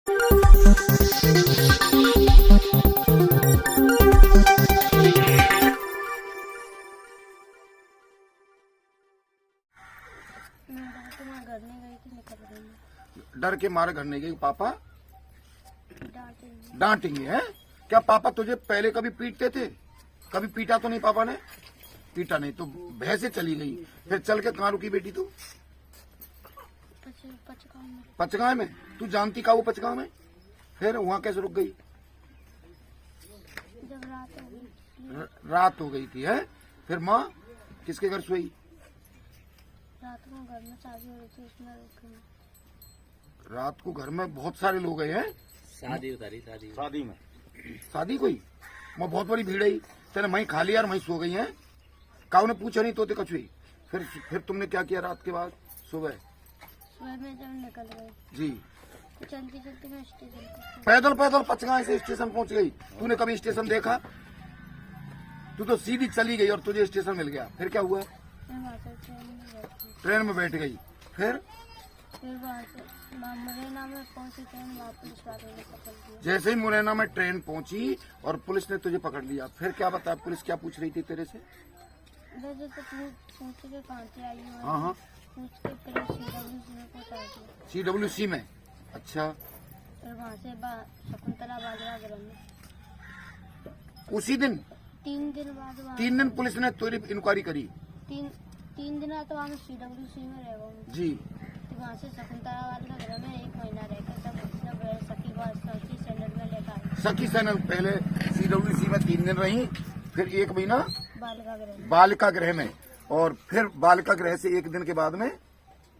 घर नहीं गई थी, निकल गई। डर के मारे घर नहीं गई। पापा डांटेंगे। डांटेंगे हैं? क्या पापा तुझे पहले कभी पीटते थे? कभी पीटा तो नहीं पापा ने? पीटा नहीं तो भैंसे चली गई। फिर चल के कहाँ रुकी बेटी तू? पचगांव में। पचगांव में? तू जानती का वो पचगांव में? फिर वहाँ कैसे रुक गई? जब रात हो गई। रात हो गई थी है? फिर माँ किसके घर सोई? रात को घर में शादी हो रही थी, उसमें रुक गई। रात को घर में बहुत सारे लोग गए हैं। शादी में शादी कोई मैं बहुत बड़ी भीड़ आई। तेने वहीं खा लिया और वहीं सो गई है। काऊ ने पूछा नहीं तोते कछ हुई? फिर तुमने क्या किया रात के बाद? सुबह में जब निकल गई जी चलती चलती मैं स्टेशन पर। पैदल पैदल पचगांव से स्टेशन पहुंच गई। तूने कभी स्टेशन देखा? तू तो सीधी चली गई और तुझे स्टेशन मिल गया। फिर क्या हुआ? मैं वहाँ से ट्रेन में बैठ गई। फिर वहाँ से मुरैना में पहुंची ट्रेन, वहाँ पुलिस वालों ने पकड़ लिया। जैसे ही मुरैना में ट्रेन पहुंची और पुलिस ने तुझे पकड़ लिया, फिर क्या बताया? पुलिस क्या पूछ रही थी तेरे से? वैसे तो पूछ के कहाँ से आई हो? हाँ हाँ पूछ के फिर CWC में पहुंचा दिया। CWC में। अच्छा फिर वहाँ से शकुंतला बाजरा गृह में। उसी दिन 3 दिन बाद वहाँ 3 दिन पुलिस ने तेरी इंक्वायरी करी? तीन दिन तो वहाँ CWC में रह गए। जी तो वहाँ से शकुंतला बाजरा गृह में 1 महीना रहकर तब उसने सखी सैंडल में लेकर आई। सखी सैनल पहले CWC में 3 दिन रही, फिर 1 महीना बालिका गृह में। बालिका गृह में, और फिर बालिका गृह से 1 दिन के बाद में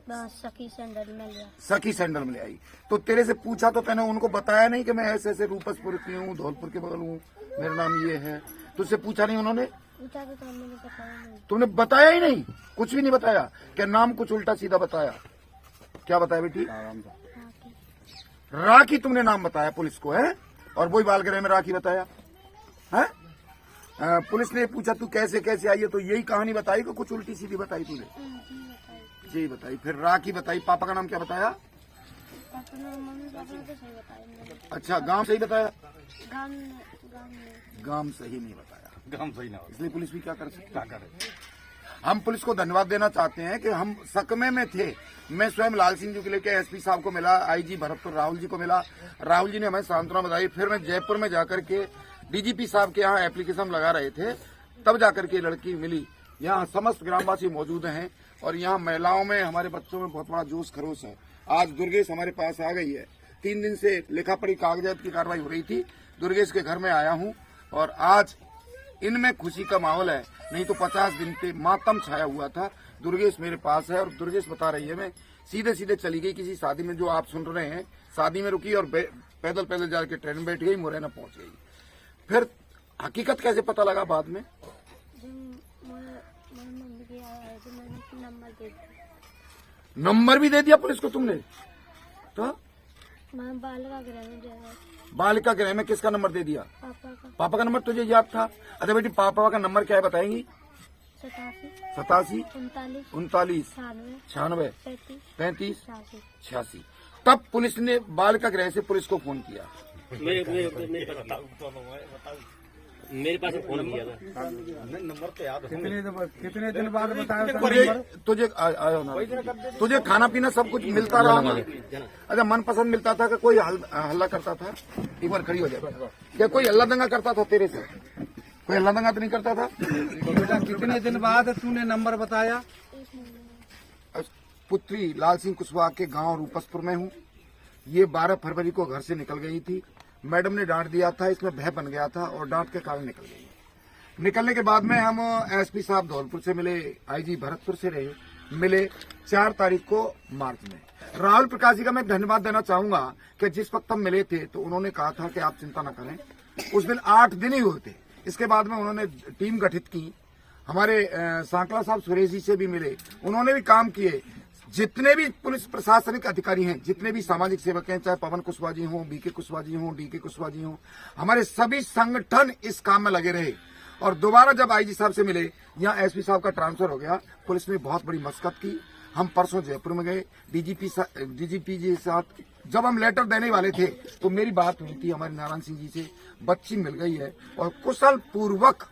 सखी सैंडल में लिया। सखी सैंडल में ले आई। तो तेरे से पूछा तो तैने उनको बताया नहीं कि मैं ऐसे ऐसे रूपसपुर की हूँ, धौलपुर के बगल हूँ, मेरा नाम ये है? तुझसे पूछा नहीं उन्होंने? पूछा तो मैंने बताया नहीं। तुमने बताया ही नहीं? कुछ भी नहीं बताया? क्या नाम कुछ उल्टा सीधा बताया? क्या बताया बेटी? राखी तुमने नाम बताया पुलिस को है? और वही बालगृह में राखी बताया है? पुलिस ने पूछा तू कैसे कैसे आई है, तो यही कहानी बताई कि कुछ उल्टी सीधी बताई तूने? जी बताई। फिर राखी बताई। पापा का नाम क्या बताया? मम्मी पापा ने तो सही बताया। अच्छा गांव सही बताया? गांव सही नहीं बताया। गांव सही ना हो, इसलिए पुलिस भी क्या कर सकती? क्या करे? हम पुलिस को धन्यवाद देना चाहते हैं कि हम सकमे में थे। मैं स्वयं लाल सिंह जी को लेकर SP साहब को मिला, IG भरतपुर राहुल जी को मिला। राहुल जी ने हमें सांत्वना बताई। फिर मैं जयपुर में जाकर के DGP साहब के यहाँ एप्लीकेशन लगा रहे थे, तब जाकर के लड़की मिली। यहाँ समस्त ग्रामवासी मौजूद हैं और यहाँ महिलाओं में, हमारे बच्चों में बहुत बड़ा जोश खरोश है। आज दुर्गेश हमारे पास आ गई है। 3 दिन से लिखा पढ़ी कागजात की कार्रवाई हो रही थी। दुर्गेश के घर में आया हूँ और आज इनमें खुशी का माहौल है, नहीं तो 50 दिन पे मातम छाया हुआ था। दुर्गेश मेरे पास है और दुर्गेश बता रही है मैं सीधे सीधे चली गई किसी शादी में, जो आप सुन रहे हैं, शादी में रुकी और पैदल पैदल जाके ट्रेन में बैठ गई, मुरैना पहुंच गई। फिर हकीकत कैसे पता लगा बाद में? नंबर भी दे दिया पुलिस को तुमने? तो बालिका गृह में दिया। बालिका गृह में किसका नंबर दे दिया? पापा का नंबर तुझे याद था? अच्छा बेटी पापा का नंबर क्या है बताएंगी? 87 39 96 35 86। तब पुलिस ने बालिका गृह से पुलिस को फोन किया। मेरे पास फोन किया था। नंबर तो याद है। कितने दिन बाद बताया? तुझे खाना पीना सब कुछ मिलता रहा? अच्छा मनपसंद मिलता था कि कोई हल्ला करता था? एक बार खड़ी हो जाए। क्या कोई हल्ला दंगा करता था तेरे से? कोई हल्ला दंगा तो नहीं करता था? तो बेटा कितने दिन बाद तूने नंबर बताया? पुत्री लाल सिंह कुशवाहा के गांव रूपसपुर में हूँ। ये 12 फरवरी को घर से निकल गई थी। मैडम ने डांट दिया था, इसमें भय बन गया था और डांट के कारण निकल गई। निकलने के बाद में हम SP साहब धौलपुर से मिले, IG भरतपुर से रहे मिले 4 तारीख को मार्च में। राहुल प्रकाश जी का मैं धन्यवाद देना चाहूंगा कि जिस वक्त हम मिले थे तो उन्होंने कहा था कि आप चिंता न करें। उस दिन 8 दिन ही हुए थे। इसके बाद में उन्होंने टीम गठित की। हमारे सांकला साहब सुरेश जी से भी मिले, उन्होंने भी काम किए। जितने भी पुलिस प्रशासनिक अधिकारी हैं, जितने भी सामाजिक सेवक हैं, चाहे पवन कुशवाहा जी हों, BK कुशवाहा जी हों, DK कुशवाहा जी हों, हमारे सभी संगठन इस काम में लगे रहे। और दोबारा जब IG साहब से मिले, यहाँ SP साहब का ट्रांसफर हो गया, पुलिस ने बहुत बड़ी मशक्कत की। हम परसों जयपुर में गए, DGP जी के साथ जब हम लेटर देने वाले थे तो मेरी बात हुई थी हमारे नारायण सिंह जी से, बच्ची मिल गई है और कुशल पूर्वक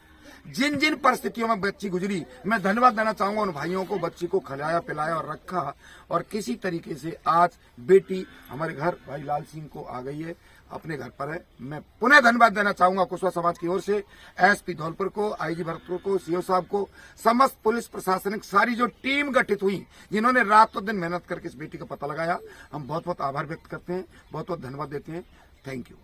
जिन जिन परिस्थितियों में बच्ची गुजरी, मैं धन्यवाद देना चाहूंगा उन भाइयों को, बच्ची को खिलाया पिलाया और रखा और किसी तरीके से आज बेटी हमारे घर भाई लाल सिंह को आ गई है, अपने घर पर है। मैं पुनः धन्यवाद देना चाहूंगा कुशवाहा समाज की ओर से एसपी धौलपुर को, आईजी भरतपुर को, सीओ साहब को, समस्त पुलिस प्रशासनिक सारी जो टीम गठित हुई जिन्होंने रात और दिन मेहनत करके इस बेटी का पता लगाया। हम बहुत बहुत आभार व्यक्त करते हैं, बहुत बहुत धन्यवाद देते हैं। Thank you.